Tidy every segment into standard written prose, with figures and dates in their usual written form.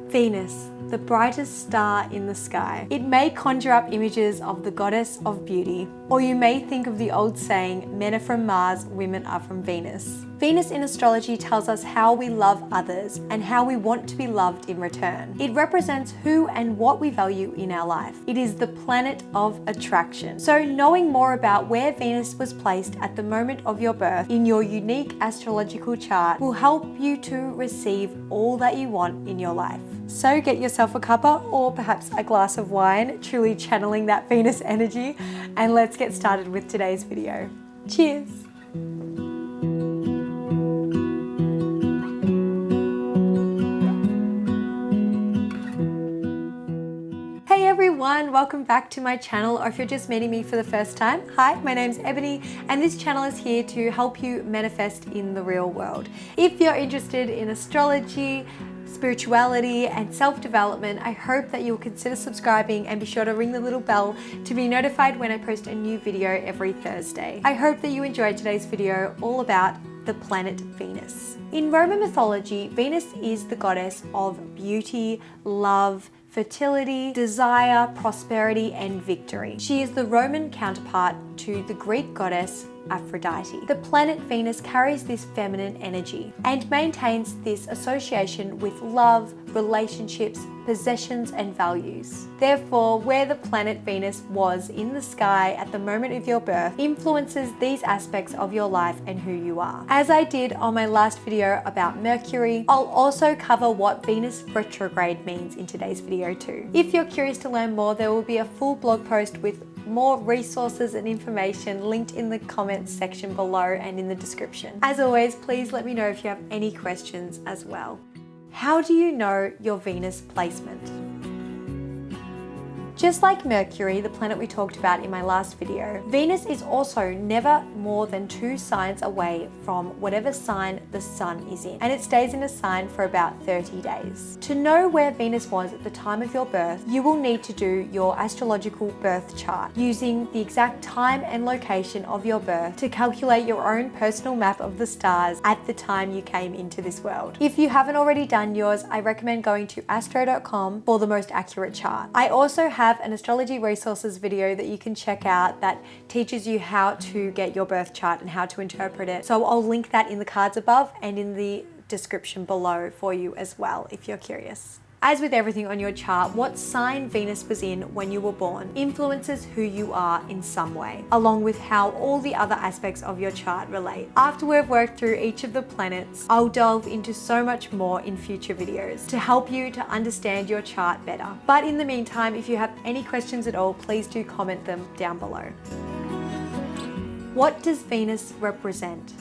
Venus, the brightest star in the sky. It may conjure up images of the goddess of beauty, or you may think of the old saying, men are from Mars, women are from Venus. Venus in astrology tells us how we love others and how we want to be loved in return. It represents who and what we value in our life. It is the planet of attraction. So knowing more about where Venus was placed at the moment of your birth in your unique astrological chart will help you to receive all that you want in your life. So get yourself a cuppa or perhaps a glass of wine, truly channeling that Venus energy, and let's get started with today's video. Cheers! Hey everyone, welcome back to my channel, or if you're just meeting me for the first time, hi, my name's Ebony, and this channel is here to help you manifest in the real world. If you're interested in astrology, spirituality and self-development, I hope that you'll consider subscribing and be sure to ring the little bell to be notified when I post a new video every Thursday. I hope that you enjoyed today's video all about the planet Venus. In Roman mythology, Venus is the goddess of beauty, love, fertility, desire, prosperity, and victory. She is the Roman counterpart to the Greek goddess Aphrodite. The planet Venus carries this feminine energy and maintains this association with love, relationships, possessions, and values. Therefore, where the planet Venus was in the sky at the moment of your birth influences these aspects of your life and who you are. As I did on my last video about Mercury, I'll also cover what Venus retrograde means in today's video too. If you're curious to learn more, there will be a full blog post with more resources and information linked in the comments section below and in the description. As always, please let me know if you have any questions as well. How do you know your Venus placement? Just like Mercury, the planet we talked about in my last video, Venus is also never more than 2 signs away from whatever sign the sun is in, and it stays in a sign for about 30 days. To know where Venus was at the time of your birth, you will need to do your astrological birth chart using the exact time and location of your birth to calculate your own personal map of the stars at the time you came into this world. If you haven't already done yours, I recommend going to astro.com for the most accurate chart. I also have an astrology resources video that you can check out that teaches you how to get your birth chart and how to interpret it. So I'll link that in the cards above and in the description below for you as well if you're curious. As with everything on your chart, what sign Venus was in when you were born influences who you are in some way, along with how all the other aspects of your chart relate. After we've worked through each of the planets, I'll delve into so much more in future videos to help you to understand your chart better. But in the meantime, if you have any questions at all, please do comment them down below. What does Venus represent?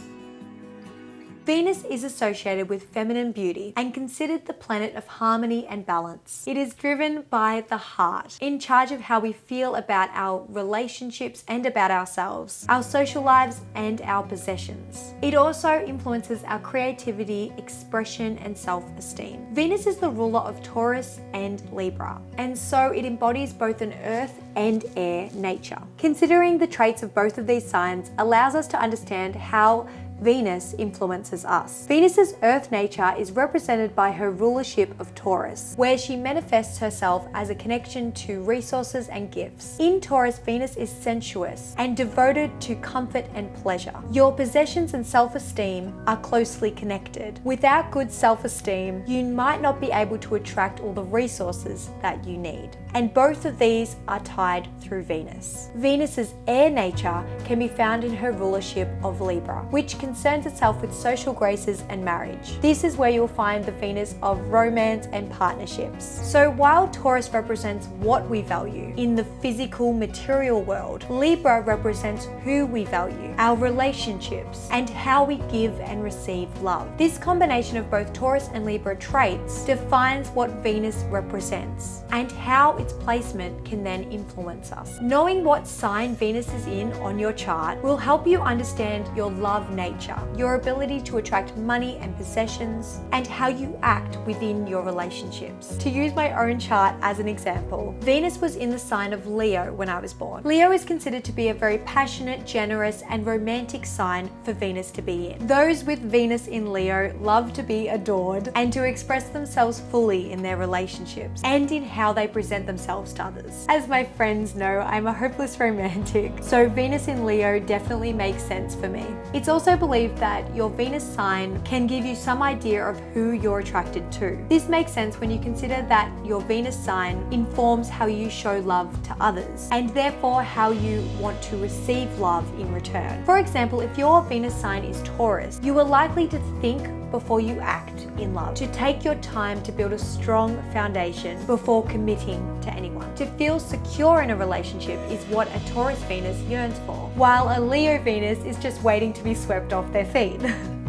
Venus is associated with feminine beauty and considered the planet of harmony and balance. It is driven by the heart, in charge of how we feel about our relationships and about ourselves, our social lives, and our possessions. It also influences our creativity, expression, and self-esteem. Venus is the ruler of Taurus and Libra, and so it embodies both an earth and air nature. Considering the traits of both of these signs allows us to understand how Venus influences us. Venus's earth nature is represented by her rulership of Taurus, where she manifests herself as a connection to resources and gifts. In Taurus, Venus is sensuous and devoted to comfort and pleasure. Your possessions and self-esteem are closely connected. Without good self-esteem, you might not be able to attract all the resources that you need. And both of these are tied through Venus. Venus's air nature can be found in her rulership of Libra, which concerns itself with social graces and marriage. This is where you'll find the Venus of romance and partnerships. So while Taurus represents what we value in the physical material world, Libra represents who we value, our relationships, and how we give and receive love. This combination of both Taurus and Libra traits defines what Venus represents and how its placement can then influence us. Knowing what sign Venus is in on your chart will help you understand your love nature nature, your ability to attract money and possessions, and how you act within your relationships. To use my own chart as an example, Venus was in the sign of Leo when I was born. Leo is considered to be a very passionate, generous, and romantic sign for Venus to be in. Those with Venus in Leo love to be adored and to express themselves fully in their relationships and in how they present themselves to others. As my friends know, I'm a hopeless romantic, so Venus in Leo definitely makes sense for me. It's also believed that your Venus sign can give you some idea of who you're attracted to. This makes sense when you consider that your Venus sign informs how you show love to others and therefore how you want to receive love in return. For example, if your Venus sign is Taurus, you are likely to think before you act in love, to take your time to build a strong foundation before committing to anyone. To feel secure in a relationship is what a Taurus Venus yearns for, while a Leo Venus is just waiting to be swept off their feet.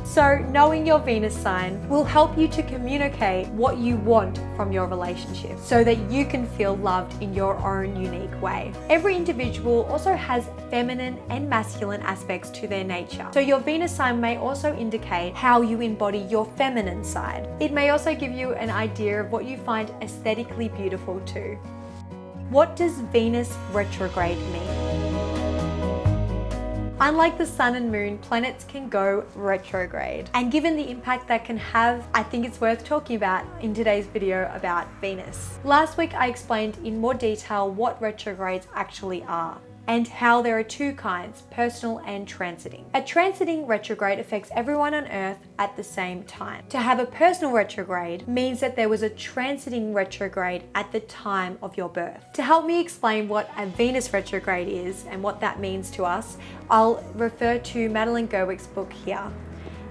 So knowing your Venus sign will help you to communicate what you want from your relationship so that you can feel loved in your own unique way. Every individual also has feminine and masculine aspects to their nature. So your Venus sign may also indicate how you embody your feminine side. It may also give you an idea of what you find aesthetically beautiful too. What does Venus retrograde mean? Unlike the sun and moon, planets can go retrograde. And given the impact that can have, I think it's worth talking about in today's video about Venus. Last week, I explained in more detail what retrogrades actually are and how there are two kinds, personal and transiting. A transiting retrograde affects everyone on Earth at the same time. To have a personal retrograde means that there was a transiting retrograde at the time of your birth. To help me explain what a Venus retrograde is and what that means to us, I'll refer to Madeline Gerwick's book here.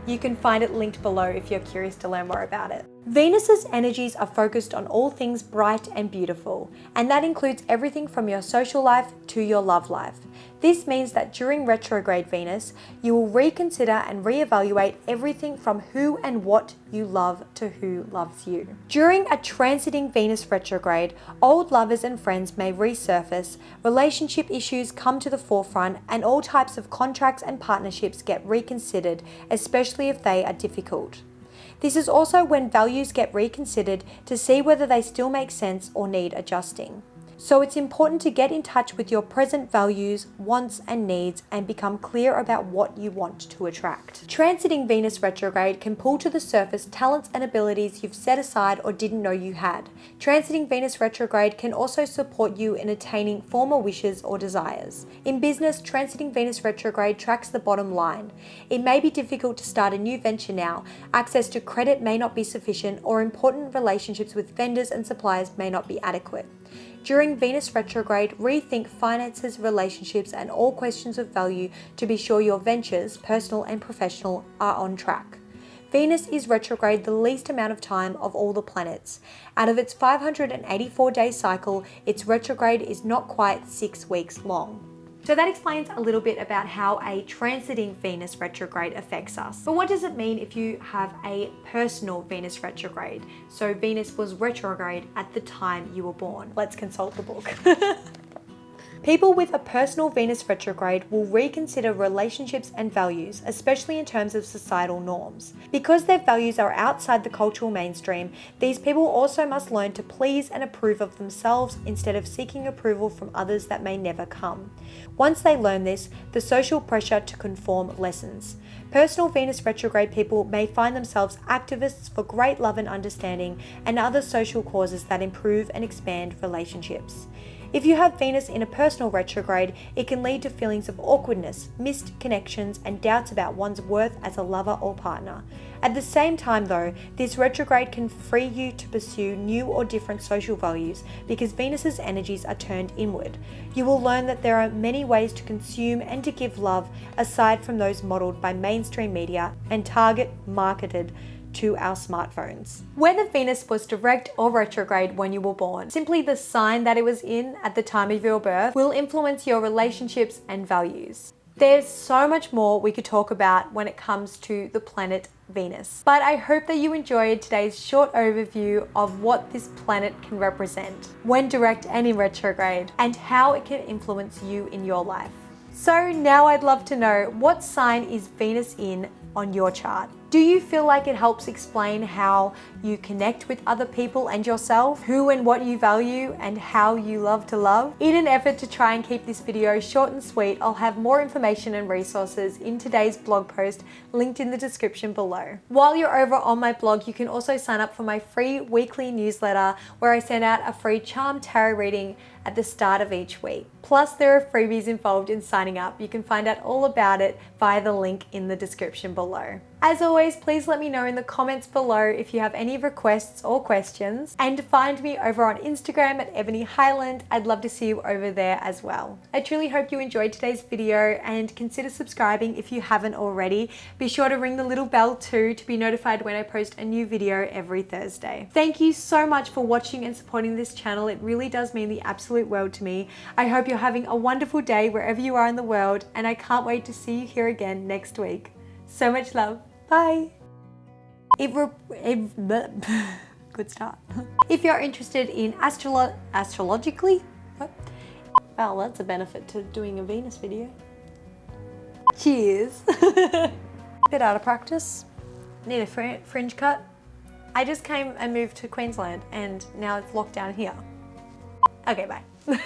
You can find it linked below if you're curious to learn more about it. Venus's energies are focused on all things bright and beautiful, and that includes everything from your social life to your love life. This means that during retrograde Venus, you will reconsider and reevaluate everything from who and what you love to who loves you. During a transiting Venus retrograde, old lovers and friends may resurface, relationship issues come to the forefront, and all types of contracts and partnerships get reconsidered, especially if they are difficult. This is also when values get reconsidered to see whether they still make sense or need adjusting. So it's important to get in touch with your present values, wants and needs and become clear about what you want to attract. Transiting Venus retrograde can pull to the surface talents and abilities you've set aside or didn't know you had. Transiting Venus retrograde can also support you in attaining former wishes or desires. In business, transiting Venus retrograde tracks the bottom line. It may be difficult to start a new venture now, access to credit may not be sufficient, or important relationships with vendors and suppliers may not be adequate. During Venus retrograde, rethink finances, relationships, and all questions of value to be sure your ventures, personal and professional, are on track. Venus is retrograde the least amount of time of all the planets. Out of its 584-day cycle, its retrograde is not quite 6 weeks long. So that explains a little bit about how a transiting Venus retrograde affects us. But what does it mean if you have a personal Venus retrograde? So Venus was retrograde at the time you were born. Let's consult the book. People with a personal Venus retrograde will reconsider relationships and values, especially in terms of societal norms. Because their values are outside the cultural mainstream, these people also must learn to please and approve of themselves instead of seeking approval from others that may never come. Once they learn this, the social pressure to conform lessens. Personal Venus retrograde people may find themselves activists for great love and understanding and other social causes that improve and expand relationships. If you have Venus in a personal retrograde, it can lead to feelings of awkwardness, missed connections, and doubts about one's worth as a lover or partner. At the same time though, this retrograde can free you to pursue new or different social values because Venus's energies are turned inward. You will learn that there are many ways to consume and to give love aside from those modeled by mainstream media and marketed to our smartphones. Whether Venus was direct or retrograde when you were born, simply the sign that it was in at the time of your birth will influence your relationships and values. There's so much more we could talk about when it comes to the planet Venus, but I hope that you enjoyed today's short overview of what this planet can represent when direct and in retrograde and how it can influence you in your life. So now I'd love to know, what sign is Venus in on your chart? Do you feel like it helps explain how you connect with other people and yourself, who and what you value, and how you love to love? In an effort to try and keep this video short and sweet, I'll have more information and resources in today's blog post linked in the description below. While you're over on my blog, you can also sign up for my free weekly newsletter where I send out a free charm tarot reading at the start of each week. Plus, there are freebies involved in signing up. You can find out all about it via the link in the description below. As always, please let me know in the comments below if you have any requests or questions, and find me over on Instagram at Ebony Highland. I'd love to see you over there as well. I truly hope you enjoyed today's video, and consider subscribing if you haven't already. Be sure to ring the little bell too to be notified when I post a new video every Thursday. Thank you so much for watching and supporting this channel. It really does mean the absolute world to me. I hope you're having a wonderful day wherever you are in the world, and I can't wait to see you here again next week. So much love. Bye. Good start. If you're interested in astrologically, what? Well, that's a benefit to doing a Venus video. Cheers. Bit out of practice. Need a fringe cut. I just came and moved to Queensland and now it's locked down here. Okay, bye.